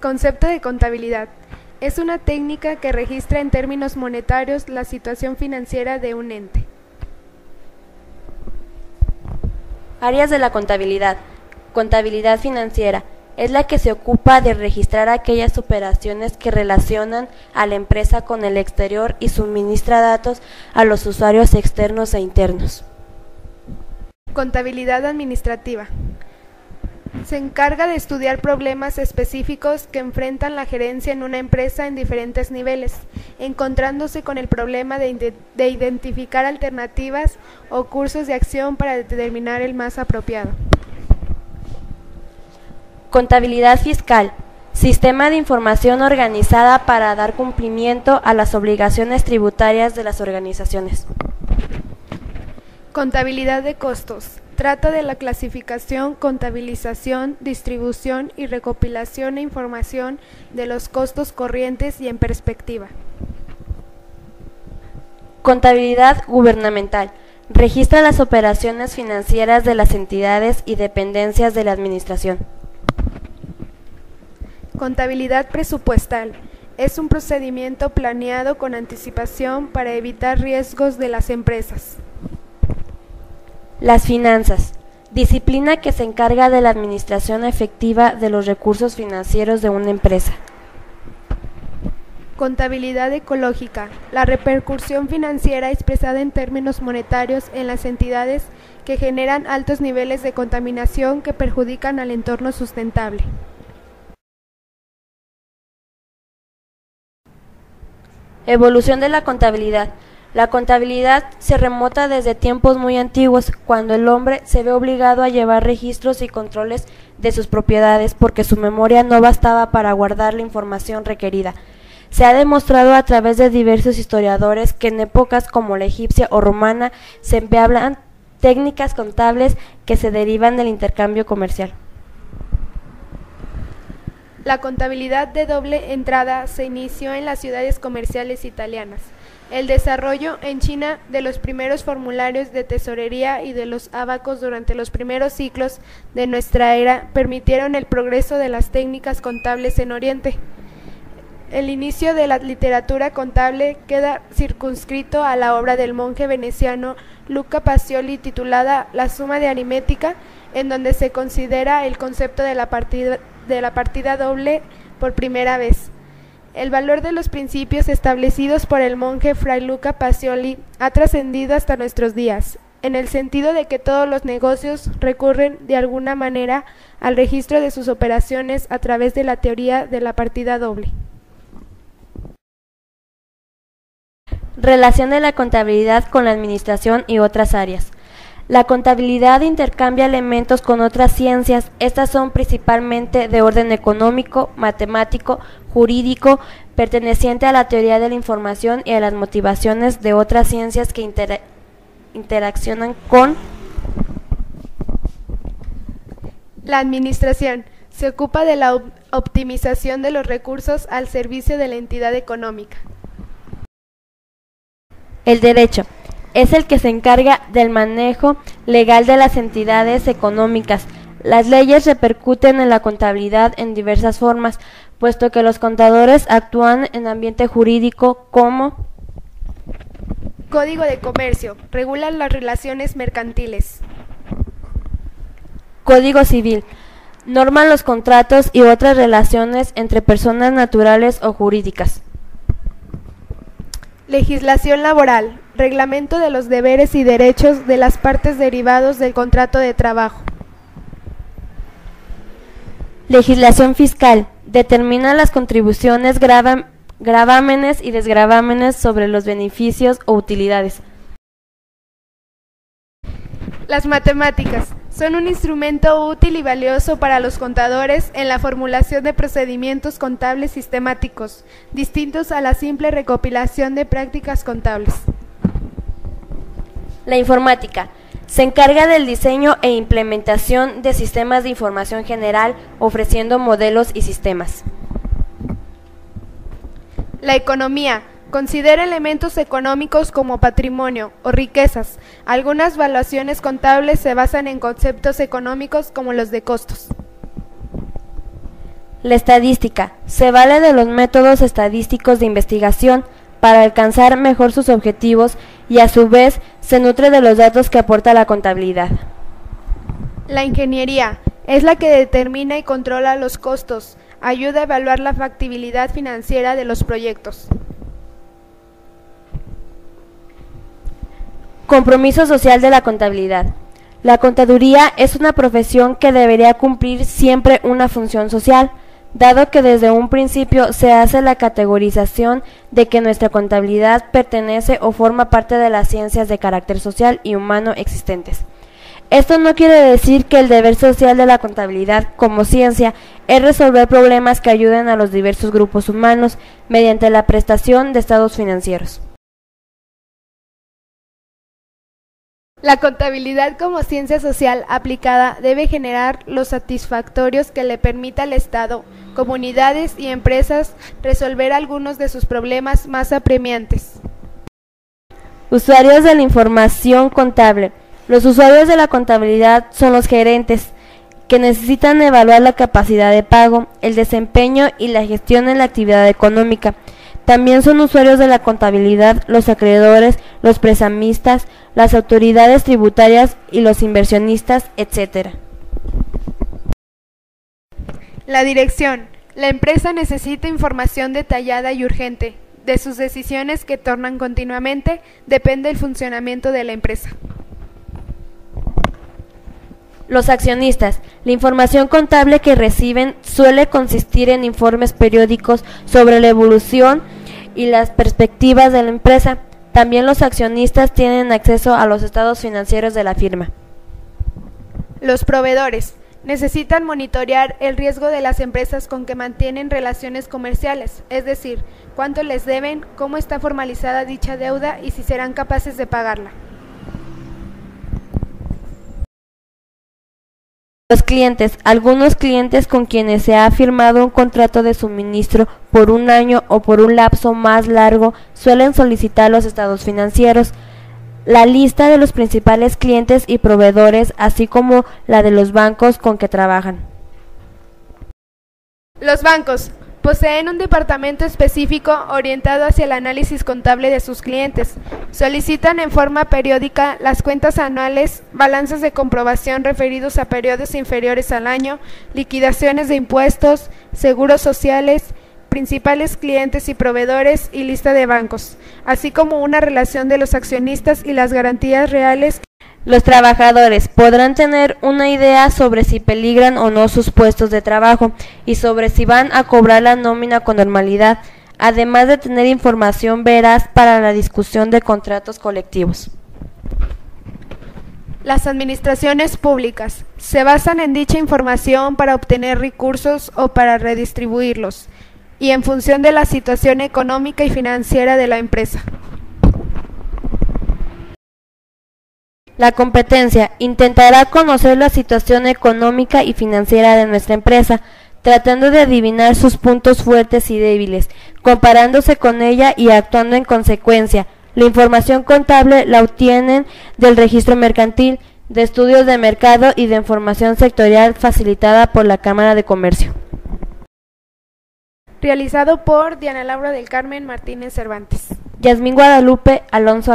Concepto de contabilidad. Es una técnica que registra en términos monetarios la situación financiera de un ente. Áreas de la contabilidad. Contabilidad financiera. Es la que se ocupa de registrar aquellas operaciones que relacionan a la empresa con el exterior y suministra datos a los usuarios externos e internos. Contabilidad administrativa. Se encarga de estudiar problemas específicos que enfrentan la gerencia en una empresa en diferentes niveles, encontrándose con el problema de identificar alternativas o cursos de acción para determinar el más apropiado. Contabilidad fiscal. Sistema de información organizada para dar cumplimiento a las obligaciones tributarias de las organizaciones. Contabilidad de costos. Trata de la clasificación, contabilización, distribución y recopilación e información de los costos corrientes y en perspectiva. Contabilidad gubernamental. Registra las operaciones financieras de las entidades y dependencias de la administración. Contabilidad presupuestal. Es un procedimiento planeado con anticipación para evitar riesgos de las empresas. Las finanzas. Disciplina que se encarga de la administración efectiva de los recursos financieros de una empresa. Contabilidad ecológica. La repercusión financiera expresada en términos monetarios en las entidades que generan altos niveles de contaminación que perjudican al entorno sustentable. Evolución de la contabilidad. La contabilidad se remota desde tiempos muy antiguos, cuando el hombre se ve obligado a llevar registros y controles de sus propiedades porque su memoria no bastaba para guardar la información requerida. Se ha demostrado a través de diversos historiadores que en épocas como la egipcia o romana se empleaban técnicas contables que se derivan del intercambio comercial. La contabilidad de doble entrada se inició en las ciudades comerciales italianas. El desarrollo en China de los primeros formularios de tesorería y de los ábacos durante los primeros siglos de nuestra era permitieron el progreso de las técnicas contables en Oriente. El inicio de la literatura contable queda circunscrito a la obra del monje veneciano Luca Pacioli titulada La suma de aritmética, en donde se considera el concepto de la partida doble por primera vez. El valor de los principios establecidos por el monje Fray Luca Pacioli ha trascendido hasta nuestros días, en el sentido de que todos los negocios recurren de alguna manera al registro de sus operaciones a través de la teoría de la partida doble. Relación de la contabilidad con la administración y otras áreas. La contabilidad intercambia elementos con otras ciencias. Estas son principalmente de orden económico, matemático, jurídico, perteneciente a la teoría de la información y a las motivaciones de otras ciencias que interaccionan con la administración. Se ocupa de la optimización de los recursos al servicio de la entidad económica. El derecho. Es el que se encarga del manejo legal de las entidades económicas. Las leyes repercuten en la contabilidad en diversas formas, puesto que los contadores actúan en ambiente jurídico como Código de Comercio. Regula las relaciones mercantiles. Código Civil. Norma los contratos y otras relaciones entre personas naturales o jurídicas. Legislación laboral. Reglamento de los deberes y derechos de las partes derivados del contrato de trabajo. Legislación fiscal. Determina las contribuciones, gravámenes y desgravámenes sobre los beneficios o utilidades. Las matemáticas. Son un instrumento útil y valioso para los contadores en la formulación de procedimientos contables sistemáticos, distintos a la simple recopilación de prácticas contables. La informática. Se encarga del diseño e implementación de sistemas de información general, ofreciendo modelos y sistemas. La economía. Considera elementos económicos como patrimonio o riquezas. Algunas valuaciones contables se basan en conceptos económicos como los de costos. La estadística se vale de los métodos estadísticos de investigación para alcanzar mejor sus objetivos y a su vez se nutre de los datos que aporta la contabilidad. La ingeniería es la que determina y controla los costos, ayuda a evaluar la factibilidad financiera de los proyectos. Compromiso social de la contabilidad. La contaduría es una profesión que debería cumplir siempre una función social, dado que desde un principio se hace la categorización de que nuestra contabilidad pertenece o forma parte de las ciencias de carácter social y humano existentes. Esto no quiere decir que el deber social de la contabilidad como ciencia es resolver problemas que ayuden a los diversos grupos humanos mediante la prestación de estados financieros. La contabilidad como ciencia social aplicada debe generar los satisfactorios que le permita al Estado, comunidades y empresas resolver algunos de sus problemas más apremiantes. Usuarios de la información contable. Los usuarios de la contabilidad son los gerentes, que necesitan evaluar la capacidad de pago, el desempeño y la gestión en la actividad económica. También son usuarios de la contabilidad los acreedores, los prestamistas, las autoridades tributarias y los inversionistas, etc. La dirección. La empresa necesita información detallada y urgente. De sus decisiones que tornan continuamente depende el funcionamiento de la empresa. Los accionistas. La información contable que reciben suele consistir en informes periódicos sobre la evolución y las perspectivas de la empresa. También los accionistas tienen acceso a los estados financieros de la firma. Los proveedores. Necesitan monitorear el riesgo de las empresas con que mantienen relaciones comerciales, es decir, cuánto les deben, cómo está formalizada dicha deuda y si serán capaces de pagarla. Los clientes. Algunos clientes con quienes se ha firmado un contrato de suministro por un año o por un lapso más largo suelen solicitar los estados financieros, la lista de los principales clientes y proveedores, así como la de los bancos con que trabajan. Los bancos poseen un departamento específico orientado hacia el análisis contable de sus clientes. Solicitan en forma periódica las cuentas anuales, balances de comprobación referidos a periodos inferiores al año, liquidaciones de impuestos, seguros sociales, principales clientes y proveedores y lista de bancos, así como una relación de los accionistas y las garantías reales. Los trabajadores podrán tener una idea sobre si peligran o no sus puestos de trabajo y sobre si van a cobrar la nómina con normalidad, además de tener información veraz para la discusión de contratos colectivos. Las administraciones públicas se basan en dicha información para obtener recursos o para redistribuirlos, y en función de la situación económica y financiera de la empresa. La competencia intentará conocer la situación económica y financiera de nuestra empresa, tratando de adivinar sus puntos fuertes y débiles, comparándose con ella y actuando en consecuencia. La información contable la obtienen del registro mercantil, de estudios de mercado y de información sectorial facilitada por la Cámara de Comercio. Realizado por Diana Laura del Carmen Martínez Cervantes. Yasmín Guadalupe Alonso.